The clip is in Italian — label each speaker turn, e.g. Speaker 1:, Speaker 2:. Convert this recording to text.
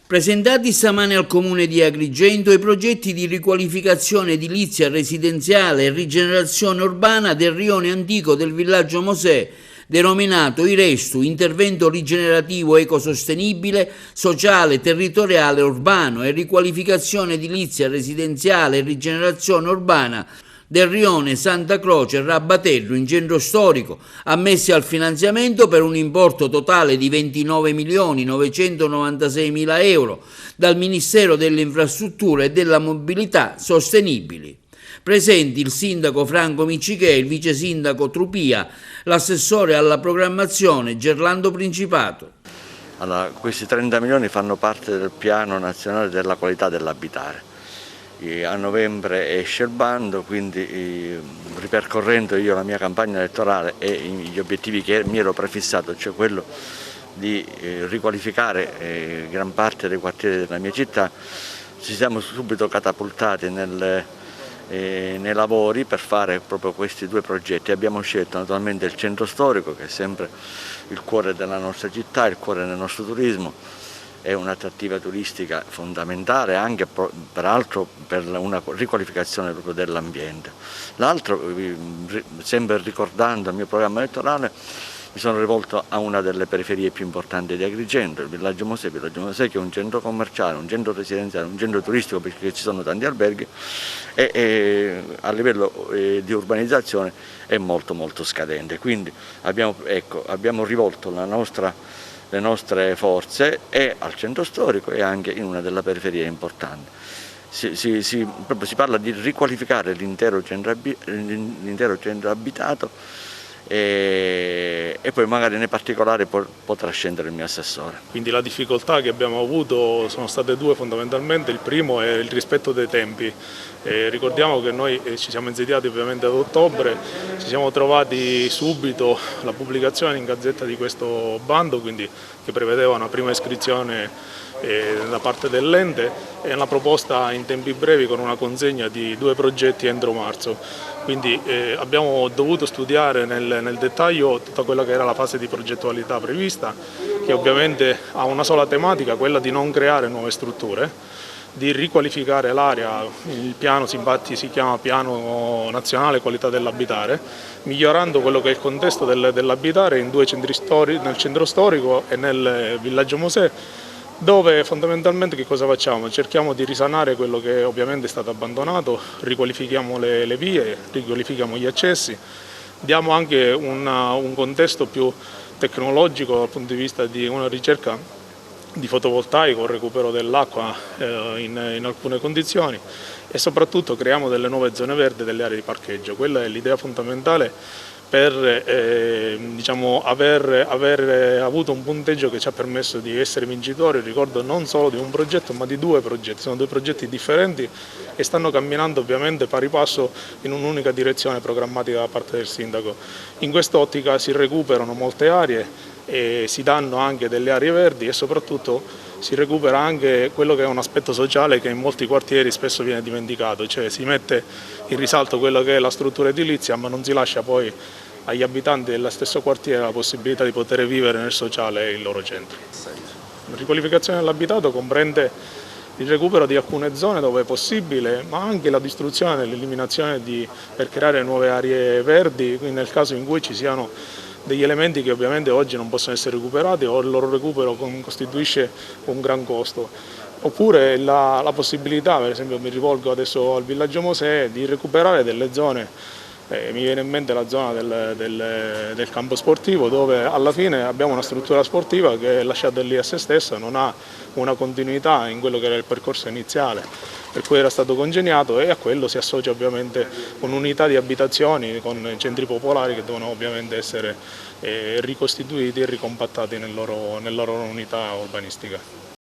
Speaker 1: Presentati stamane al Comune di Agrigento i progetti di riqualificazione edilizia residenziale e rigenerazione urbana del rione antico del villaggio Mosè, denominato IRESTU, intervento rigenerativo ecosostenibile, sociale, territoriale, urbano e riqualificazione edilizia residenziale e rigenerazione urbana del rione Santa Croce Rabbatello in centro storico, ammessi al finanziamento per un importo totale di 29.996.000 euro dal Ministero delle Infrastrutture e della Mobilità Sostenibili. Presenti il sindaco Franco Miccichè, il vice sindaco Trupia, l'assessore alla programmazione Gerlando Principato.
Speaker 2: Allora, questi 30 milioni fanno parte del piano nazionale della qualità dell'abitare. A novembre esce il bando, quindi ripercorrendo io la mia campagna elettorale e gli obiettivi che mi ero prefissato, cioè quello di riqualificare gran parte dei quartieri della mia città, ci siamo subito catapultati nei lavori per fare proprio questi due progetti. Abbiamo scelto naturalmente il centro storico, che è sempre il cuore della nostra città, il cuore del nostro turismo. È un'attrattiva turistica fondamentale anche peraltro per una riqualificazione proprio dell'ambiente. L'altro, sempre ricordando il mio programma elettorale, mi sono rivolto a una delle periferie più importanti di Agrigento, il villaggio Mosè, che è un centro commerciale, un centro residenziale, un centro turistico perché ci sono tanti alberghi e a livello di urbanizzazione è molto scadente. Quindi abbiamo rivolto le nostre forze e al centro storico e anche in una delle periferie importanti. Si parla di riqualificare l'intero centro abitato e poi magari nei particolari potrà scendere il mio assessore.
Speaker 3: Quindi la difficoltà che abbiamo avuto sono state due fondamentalmente. Il primo è il rispetto dei tempi. Ricordiamo che noi ci siamo insediati ovviamente ad ottobre, ci siamo trovati subito la pubblicazione in Gazzetta di questo bando, quindi che prevedeva una prima iscrizione da parte dell'ente e una proposta in tempi brevi con una consegna di due progetti entro marzo. Quindi abbiamo dovuto studiare nel dettaglio tutta quella che era la fase di progettualità prevista, che ovviamente ha una sola tematica, quella di non creare nuove strutture, di riqualificare l'area. Il piano infatti si chiama Piano Nazionale Qualità dell'Abitare, migliorando quello che è il contesto dell'abitare in due centri storici, nel centro storico e nel villaggio Mosè, dove fondamentalmente che cosa facciamo? Cerchiamo di risanare quello che ovviamente è stato abbandonato, riqualifichiamo le vie, riqualifichiamo gli accessi, diamo anche un contesto più tecnologico dal punto di vista di una ricerca di fotovoltaico, il recupero dell'acqua in alcune condizioni e soprattutto creiamo delle nuove zone verdi, delle aree di parcheggio. Quella è l'idea fondamentale per aver avuto un punteggio che ci ha permesso di essere vincitori, ricordo, non solo di un progetto ma di due progetti. Sono due progetti differenti e stanno camminando ovviamente pari passo in un'unica direzione programmatica da parte del sindaco. In quest'ottica si recuperano molte aree e si danno anche delle aree verdi e soprattutto si recupera anche quello che è un aspetto sociale che in molti quartieri spesso viene dimenticato, cioè si mette in risalto quello che è la struttura edilizia ma non si lascia poi agli abitanti dello stesso quartiere la possibilità di poter vivere nel sociale il loro centro. La riqualificazione dell'abitato comprende il recupero di alcune zone dove è possibile, ma anche la distruzione e l'eliminazione per creare nuove aree verdi, nel caso in cui ci siano degli elementi che ovviamente oggi non possono essere recuperati o il loro recupero costituisce un gran costo. Oppure la possibilità, per esempio mi rivolgo adesso al villaggio Mosè, di recuperare delle zone, mi viene in mente la zona del campo sportivo dove alla fine abbiamo una struttura sportiva che è lasciata lì a se stessa, non ha una continuità in quello che era il percorso iniziale per cui era stato congegnato e a quello si associa ovviamente un'unità di abitazioni con centri popolari che devono ovviamente essere ricostituiti e ricompattati nella loro unità urbanistica.